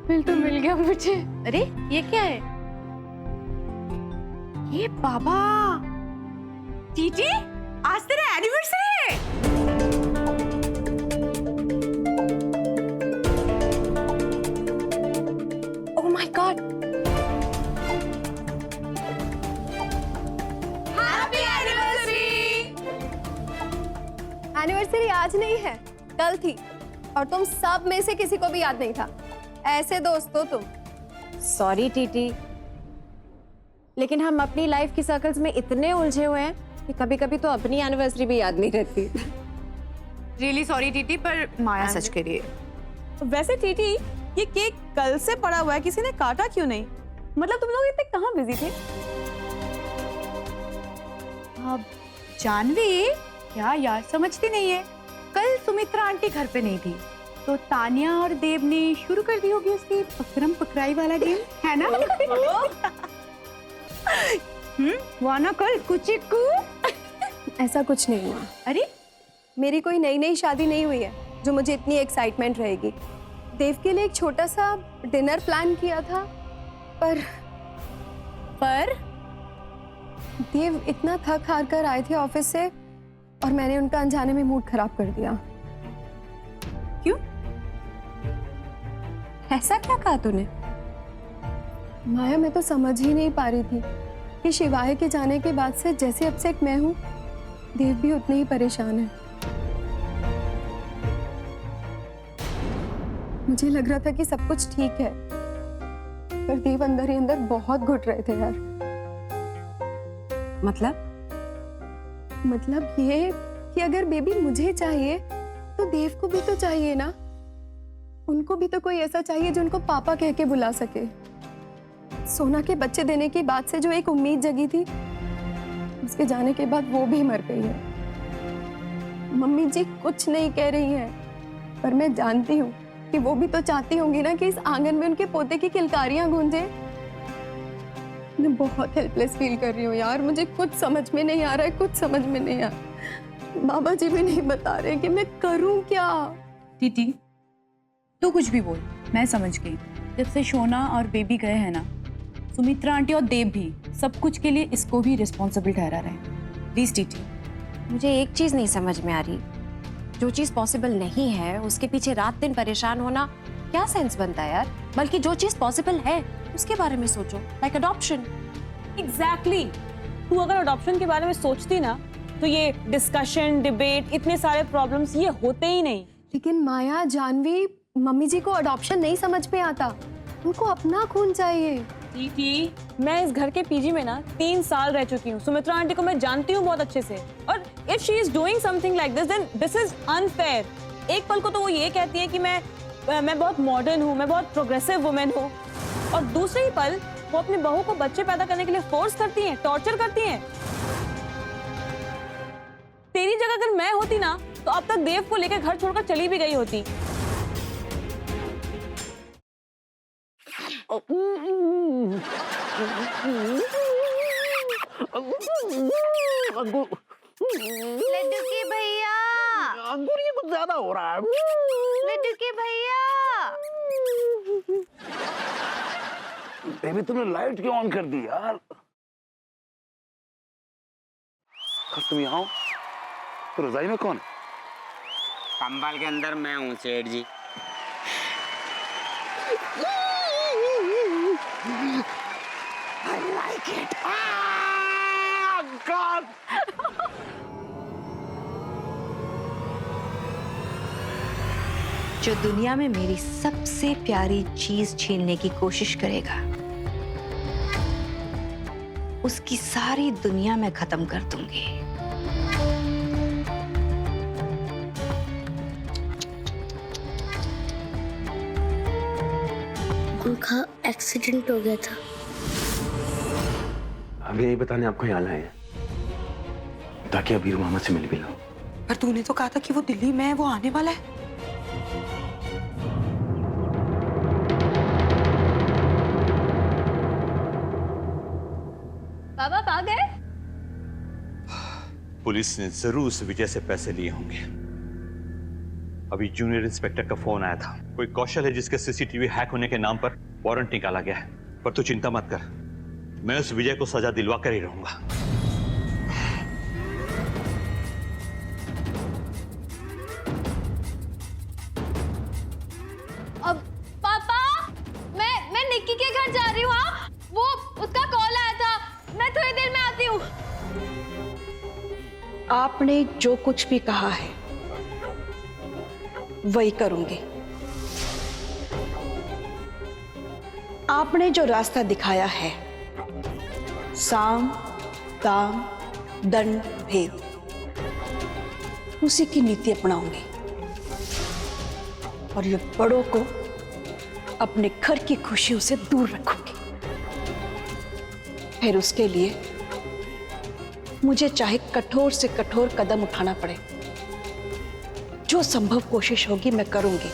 Bill तो मिल गया मुझे। अरे ये क्या है? ये बाबा, टीटी आज तेरा एनिवर्सरी है। Oh my God, happy anniversary. Anniversary आज नहीं है, कल थी, और तुम सब में से किसी को भी याद नहीं था। ऐसे दोस्त हो तुम। सॉरी टीटी, लेकिन हम अपनी लाइफ की सर्कल्स में इतने उलझे हुए हैं कि कभी कभी तो अपनी एनिवर्सरी भी याद नहीं रहती। रियली सॉरी टीटी, पर माया सच कह रही है। वैसे टीटी, ये केक कल से पड़ा हुआ है, किसी ने काटा क्यों नहीं? मतलब तुम लोग इतने कहाँ बिजी थे? अब जानवी, क्या यार समझती नहीं है। कल सुमित्रा आंटी घर पे नहीं थी, तो तानिया और देव ने शुरू कर दी होगी उसकी पकड़म पकड़ाई वाला गेम, है ना? वाना कल कुचिकू। ऐसा कुछ नहीं हुआ। अरे मेरी कोई नई नई शादी नहीं हुई है जो मुझे इतनी एक्साइटमेंट रहेगी। देव के लिए एक छोटा सा डिनर प्लान किया था, पर देव इतना थक हार कर आए थे ऑफिस से, और मैंने उनका अनजाने में मूड खराब कर दिया। क्यों? ऐसा क्या कहा तूने? माया, मैं तो समझ ही नहीं पा रही थी कि शिवाय के जाने के बाद से जैसे अपसेट मैं हूँ, देव भी उतने ही परेशान है। मुझे लग रहा था कि सब कुछ ठीक है, पर देव अंदर ही अंदर बहुत घुट रहे थे यार। मतलब ये कि अगर बेबी मुझे चाहिए तो देव को भी तो चाहिए ना। उनको भी तो कोई ऐसा चाहिए जो उनको पापा कह के बुला सके। सोना के बच्चे देने की बात से जो एक उम्मीद जगी थी, उसके जाने के बाद वो भी मर गई है। मम्मी जी कुछ नहीं कह रही हैं, पर मैं जानती हूँ कि वो भी तो चाहती होंगी ना कि इस आंगन में उनके पोते की किलकारियां गूंजे। मैं बहुत हेल्पलेस फील कर रही हूँ यार, मुझे कुछ समझ में नहीं आ रहा है, कुछ समझ में नहीं आ रहा। बाबा जी भी नहीं बता रहे कि मैं करूँ क्या। टीटी, तू कुछ भी बोल, मैं समझ गई। जब से शोना और बेबी गए हैं ना, सुमित्रा आंटी और देव भी सब कुछ के लिए इसको भी रिस्पॉन्सिबल ठहरा रहे हैं। Please TT. मुझे एक चीज नहीं समझ में आ रही, जो चीज पॉसिबल नहीं है उसके पीछे रात दिन परेशान होना क्या सेंस बनता है यार? बल्कि जो चीज पॉसिबल है उसके बारे में सोचो, लाइक अडॉप्शन। एग्जैक्टली। तू अगर अडॉप्शन के बारे में सोचती ना, तो ये डिस्कशन, डिबेट, इतने सारे प्रॉब्लम्स ये होते ही नहीं। लेकिन माया, जानवी, मम्मी जी को अडॉप्शन नहीं समझ में आता। उनको अपना खून चाहिए। टीटी, मैं इस घर के पीजी में ना 3 साल रह चुकी हूँ। सुमित्रा आंटी को मैं जानती हूँ बहुत अच्छे से, और if she is doing something like this, then this is unfair. एक पल को तो वो ये कहती है कि मैं बहुत मॉडर्न हूँ, मैं बहुत प्रोग्रेसिव वुमेन हूँ, और दूसरे ही पल वो अपनी बहू को बच्चे पैदा करने के लिए फोर्स करती हैं, टॉर्चर करती हैं। तेरी जगह अगर मैं होती ना, तो अब तक देव को लेकर घर छोड़कर चली भी गई होती। लड्डू के भैया, अंकुर ये कुछ ज्यादा हो रहा है। लड्डू के भैया। बेबी तुमने लाइट क्यों ऑन कर दी यार? तुम यहाँ हो तो रजाई में कौन है? कंबल के अंदर मैं हूँ सेठ जी। I like it. Ah, God. जो दुनिया में मेरी सबसे प्यारी चीज छीनने की कोशिश करेगा, उसकी सारी दुनिया में खत्म कर दूंगी। उनका एक्सीडेंट हो गया था। हमें यही बताने आपको यहाँ लाए हैं ताकि अबीर मामा से मिल भी लो। पर तूने तो कहा था कि वो दिल्ली में है, वो आने वाला है। बाबा आ गए? पुलिस ने जरूर उस विजय से पैसे लिए होंगे। अभी जूनियर इंस्पेक्टर का फोन आया था। कोई कौशल है जिसके सीसीटीवी हैक होने के नाम पर वारंट निकाला गया है। पर तू चिंता मत कर, मैं उस विजय को सजा दिलवा कर ही रहूंगा। अब पापा, मैं निक्की के घर जा रही हूँ। हाँ, वो उसका कॉल आया था, मैं थोड़ी देर में आती हूँ। आपने जो कुछ भी कहा है वही करूंगी। आपने जो रास्ता दिखाया है, साम दाम दंड भेद, उसी की नीति अपनाऊंगी और ये बड़ों को अपने घर की खुशियों से दूर रखूंगी। फिर उसके लिए मुझे चाहे कठोर से कठोर कदम उठाना पड़े, जो संभव कोशिश होगी मैं करूंगी।